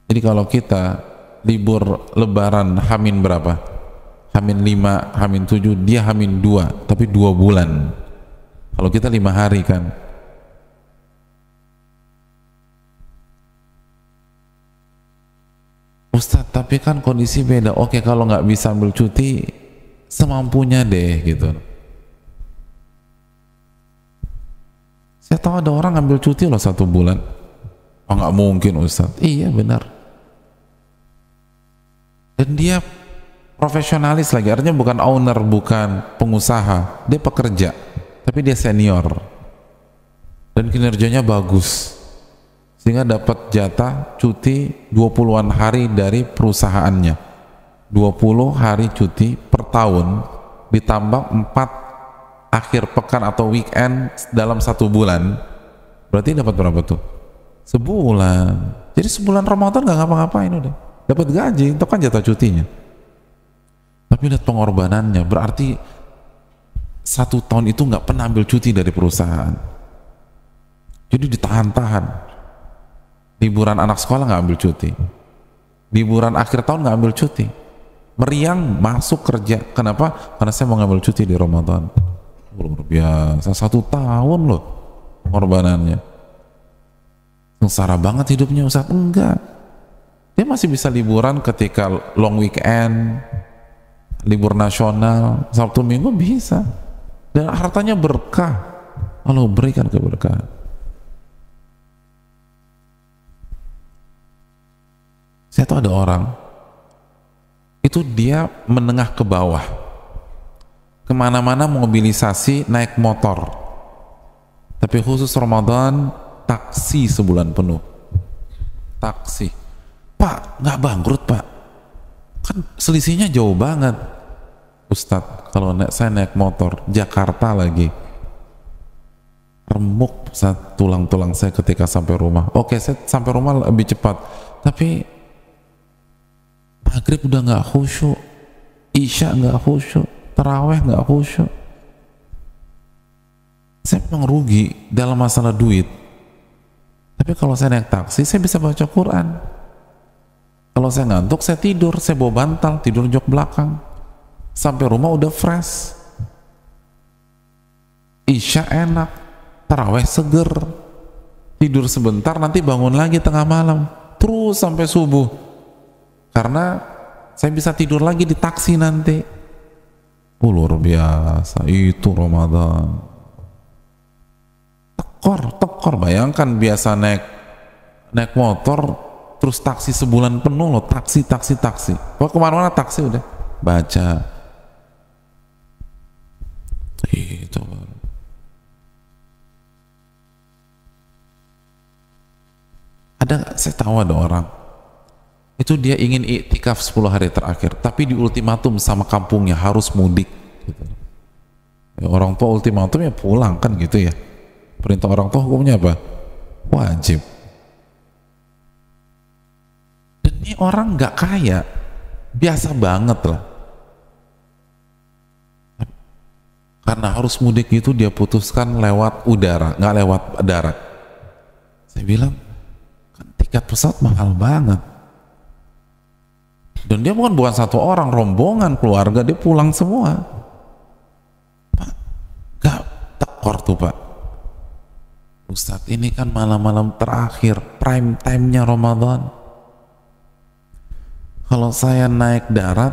Jadi kalau kita libur lebaran Hamin berapa? Hamin 5, Hamin 7, dia Hamin 2, tapi 2 bulan. Kalau kita 5 hari kan. Ustadz, tapi kan kondisi beda. Oke, kalau nggak bisa ambil cuti, semampunya deh gitu. Saya tahu ada orang ambil cuti loh 1 bulan. Oh nggak mungkin Ustadz. Iya benar. Dan dia profesionalis lagi, artinya bukan owner, bukan pengusaha, dia pekerja, tapi dia senior dan kinerjanya bagus, sehingga dapat jatah cuti 20-an hari dari perusahaannya. 20 hari cuti per tahun ditambah 4 akhir pekan atau weekend dalam 1 bulan, berarti dapat berapa tuh? Sebulan. Jadi sebulan Ramadan nggak ngapa-ngapain, udah dapat gaji, itu kan jatah cutinya. Tapi lihat pengorbanannya, berarti 1 tahun itu nggak pernah ambil cuti dari perusahaan. Jadi ditahan-tahan. Liburan anak sekolah nggak ambil cuti, liburan akhir tahun nggak ambil cuti, meriang masuk kerja. Kenapa? Karena saya mau ngambil cuti di Ramadan. Luar biasa, 1 tahun loh pengorbanannya. Sengsara banget hidupnya Ustaz. Enggak, dia masih bisa liburan ketika long weekend, libur nasional, Sabtu Minggu bisa, dan hartanya berkah. Allah berikan keberkahan. Saya tahu ada orang itu dia menengah ke bawah, kemana-mana mobilisasi naik motor, tapi khusus Ramadan taksi sebulan penuh. Taksi, Pak, nggak bangkrut Pak? Kan selisihnya jauh banget. Ustadz, kalau saya naik motor Jakarta lagi remuk tulang-tulang saya ketika sampai rumah. Oke, saya sampai rumah lebih cepat, tapi maghrib udah nggak khusyuk, isya nggak khusyuk, taraweh nggak khusyuk. Saya memang rugi dalam masalah duit, tapi kalau saya naik taksi saya bisa baca Quran. Kalau saya ngantuk saya tidur, saya bawa bantal, tidur jok belakang, sampai rumah udah fresh, isya enak, taraweh seger, tidur sebentar, nanti bangun lagi tengah malam, terus sampai subuh, karena saya bisa tidur lagi di taksi nanti. Luar biasa itu Ramadan. Tekor, bayangkan biasa naik motor, terus taksi sebulan penuh loh, taksi. Kalau kemana-mana taksi udah baca. Itu saya tahu ada orang itu dia ingin iktikaf 10 hari terakhir, tapi di ultimatum sama kampungnya harus mudik gitu. Ya, orang tua ultimatum ya pulang kan gitu ya, perintah orang tua hukumnya apa? Wajib. Dan ini orang nggak kaya, biasa banget lah, karena harus mudik itu dia putuskan lewat udara, nggak lewat darat. Saya bilang kan tiket pesawat mahal banget, dan dia bukan satu orang, rombongan keluarga, dia pulang semua. Pak, gak tekor tuh Pak Ustadz, ini kan malam-malam terakhir, prime time-nya Ramadan. Kalau saya naik darat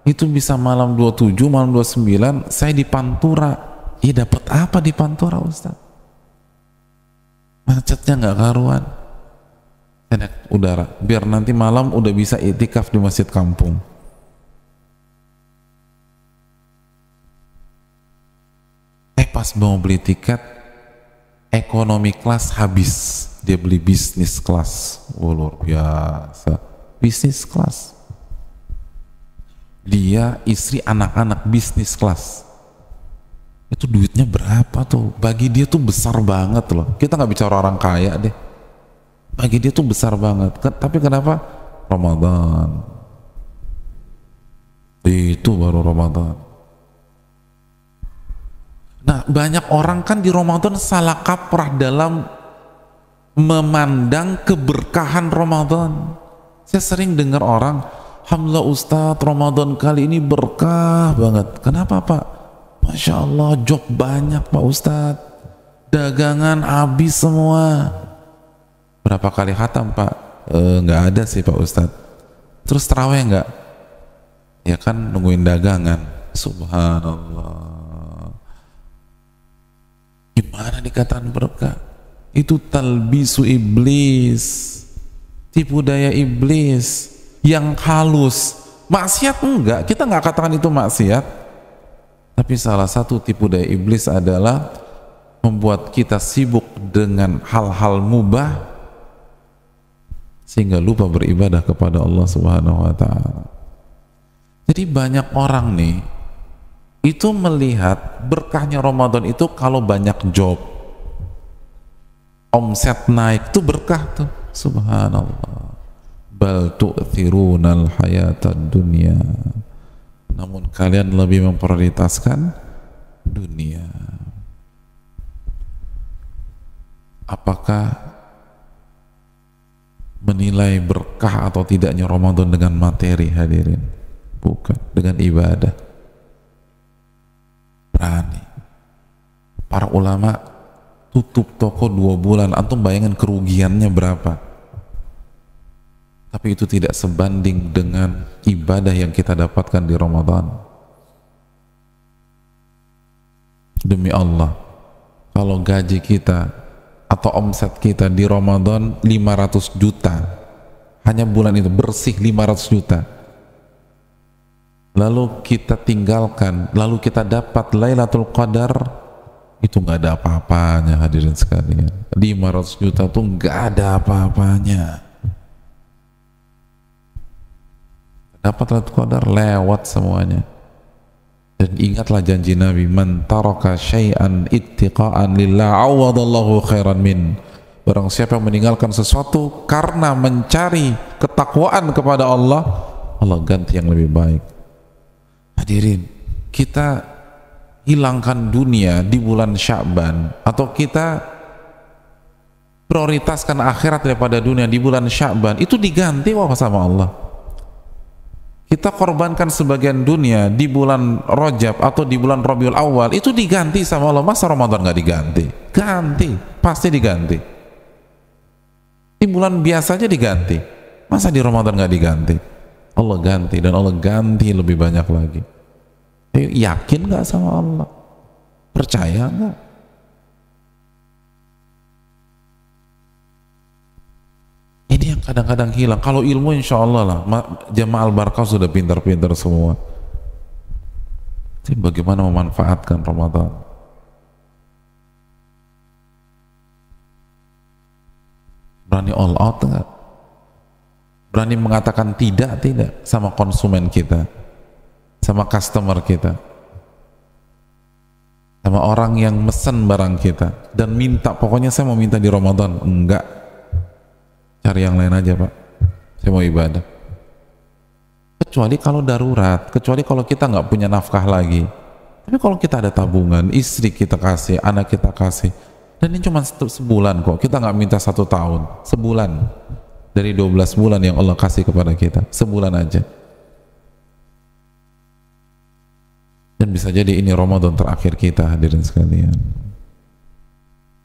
itu bisa malam 27, malam 29, saya di Pantura. Ya dapat apa di Pantura Ustadz? Macetnya nggak karuan. Saya naik udara, biar nanti malam udah bisa iktikaf di masjid kampung. Pas mau beli tiket ekonomi kelas habis, dia beli bisnis kelas. Luar biasa, bisnis kelas. Dia, istri, anak-anak bisnis kelas. Itu duitnya berapa tuh? Bagi dia tuh besar banget loh. Kita nggak bicara orang kaya deh, bagi dia tuh besar banget. Tapi kenapa? Ramadan. Itu baru Ramadan. Nah, banyak orang kan di Ramadan salah kaprah dalam memandang keberkahan Ramadan. Saya sering dengar orang, alhamdulillah Ustadz, Ramadan kali ini berkah banget. Kenapa Pak? Masya Allah, job banyak Pak Ustadz, dagangan habis semua. Berapa kali khatam Pak? Nggak ada sih Pak Ustadz. Terus taraweh nggak? Ya kan nungguin dagangan. Subhanallah. Gimana dikatakan berkah? Itu talbisu iblis, tipu daya iblis yang halus. Maksiat enggak, kita nggak katakan itu maksiat, tapi salah satu tipu daya iblis adalah membuat kita sibuk dengan hal-hal mubah sehingga lupa beribadah kepada Allah Subhanahu wa ta'ala. Jadi banyak orang nih itu melihat berkahnya Ramadan itu kalau banyak job, omset naik, tuh berkah tuh. Subhanallah. Bal tu'thirunal hayatad dunya, namun kalian lebih memprioritaskan dunia. Apakah menilai berkah atau tidaknya Ramadan dengan materi, hadirin? Bukan, dengan ibadah. Berani. Para ulama tutup toko 2 bulan, antum bayangin kerugiannya berapa? Tapi itu tidak sebanding dengan ibadah yang kita dapatkan di Ramadan. Demi Allah, kalau gaji kita atau omset kita di Ramadan 500 juta, hanya bulan itu bersih 500 juta, lalu kita tinggalkan, lalu kita dapat Lailatul Qadar, itu nggak ada apa-apanya hadirin sekalian. 500 juta tuh nggak ada apa-apanya. Dapat Lailatul Qadar lewat semuanya. Dan ingatlah janji Nabi, man taraka syai'an ittiqa'an lillah awadallahu khairan min. Barang siapa yang meninggalkan sesuatu karena mencari ketakwaan kepada Allah, Allah ganti yang lebih baik. Hadirin, kita hilangkan dunia di bulan Sya'ban, atau kita prioritaskan akhirat daripada dunia di bulan Sya'ban, itu diganti sama Allah. Kita korbankan sebagian dunia di bulan Rajab atau di bulan Rabiul Awal, itu diganti sama Allah. Masa Ramadan nggak diganti? Ganti, pasti diganti. Di bulan biasa aja diganti, masa di Ramadan nggak diganti? Allah ganti, dan Allah ganti lebih banyak lagi. Yakin nggak sama Allah? Percaya nggak? Ini yang kadang-kadang hilang. Kalau ilmu insya Allah lah, jamaah al-barakah sudah pintar-pintar semua. Jadi bagaimana memanfaatkan Ramadan? Berani all out nggak? Berani mengatakan tidak sama konsumen kita, sama customer kita, sama orang yang mesen barang kita, dan minta, pokoknya saya mau minta di Ramadan. Enggak, cari yang lain aja Pak, saya mau ibadah. Kecuali kalau darurat, kecuali kalau kita nggak punya nafkah lagi. Tapi kalau kita ada tabungan, istri kita kasih, anak kita kasih, dan ini cuma sebulan kok, kita nggak minta 1 tahun, sebulan dari 12 bulan yang Allah kasih kepada kita, sebulan aja. Dan bisa jadi ini Ramadan terakhir kita, hadirin sekalian.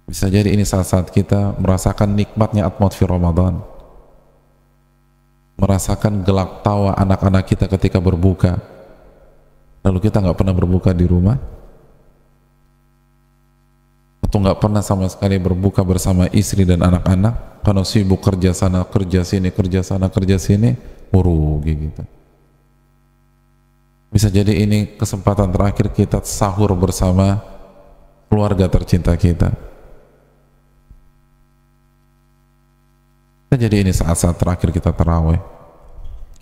Bisa jadi ini saat-saat kita merasakan nikmatnya atmosfer Ramadan, merasakan gelak tawa anak-anak kita ketika berbuka, lalu kita nggak pernah berbuka di rumah, atau nggak pernah sama sekali berbuka bersama istri dan anak-anak karena sibuk kerja sana, kerja sini, kerja sana, kerja sini, rugi kita. Bisa jadi ini kesempatan terakhir kita sahur bersama keluarga tercinta kita. Bisa jadi ini saat-saat terakhir kita tarawih,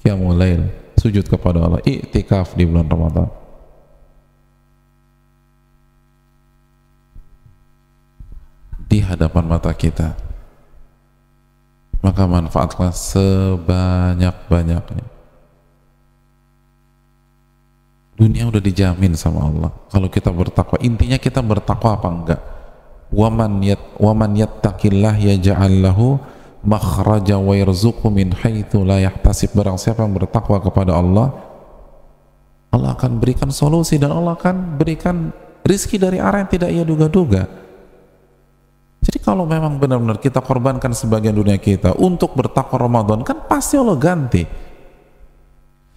qiyamul lail, sujud kepada Allah, i'tikaf di bulan Ramadan. Di hadapan mata kita, maka manfaatlah sebanyak-banyaknya. Dunia udah dijamin sama Allah kalau kita bertakwa. Intinya kita bertakwa apa enggak? Waman yattaqillah yaj'al lahu makhraja wa yarzuqhu min haitsu la yahtasib. Barang siapa yang bertakwa kepada Allah, Allah akan berikan solusi, dan Allah akan berikan rizki dari arah yang tidak ia duga-duga. Jadi kalau memang benar-benar kita korbankan sebagian dunia kita untuk bertakwa Ramadan, kan pasti Allah ganti.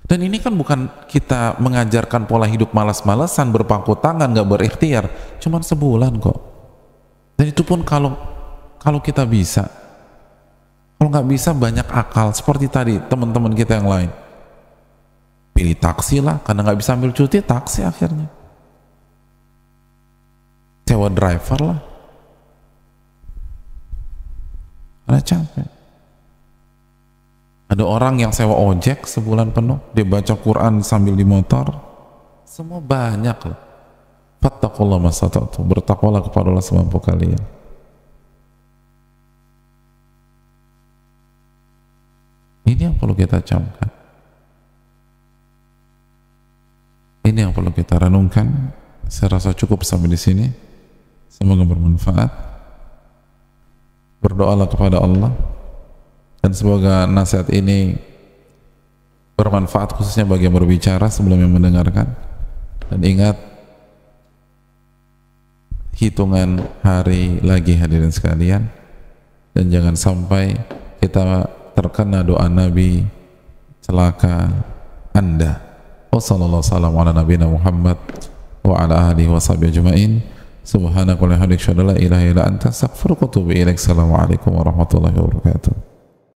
Dan ini kan bukan kita mengajarkan pola hidup malas-malasan, berpangku tangan, gak berikhtiar, cuman sebulan kok. Dan itu pun kalau kita bisa. Kalau nggak bisa, banyak akal, seperti tadi teman-teman kita yang lain, pilih taksi lah, karena nggak bisa ambil cuti, taksi akhirnya, sewa driver lah, karena capek. Ada orang yang sewa ojek sebulan penuh, dia baca Quran sambil di motor, semua banyak lah. Fattaqullaha mastata'tum, bertakwalah kepada Allah semampu kalian. Ini yang perlu kita camkan, ini yang perlu kita renungkan. Saya rasa cukup sampai di sini, semoga bermanfaat. Berdoalah kepada Allah, dan semoga nasihat ini bermanfaat khususnya bagi yang berbicara sebelum yang mendengarkan. Dan ingat, hitungan hari lagi hadirin sekalian, dan jangan sampai kita terkena doa Nabi, celaka Anda. Wassalamualaikum warahmatullahi wabarakatuh wa ala alihi wa sahbihi ajma'in. Subhanakallahumma wa bihamdika, asyhadu an la ilaha illa anta, astaghfiruka wa atubu ilaik. Assalamualaikum warahmatullahi wabarakatuh.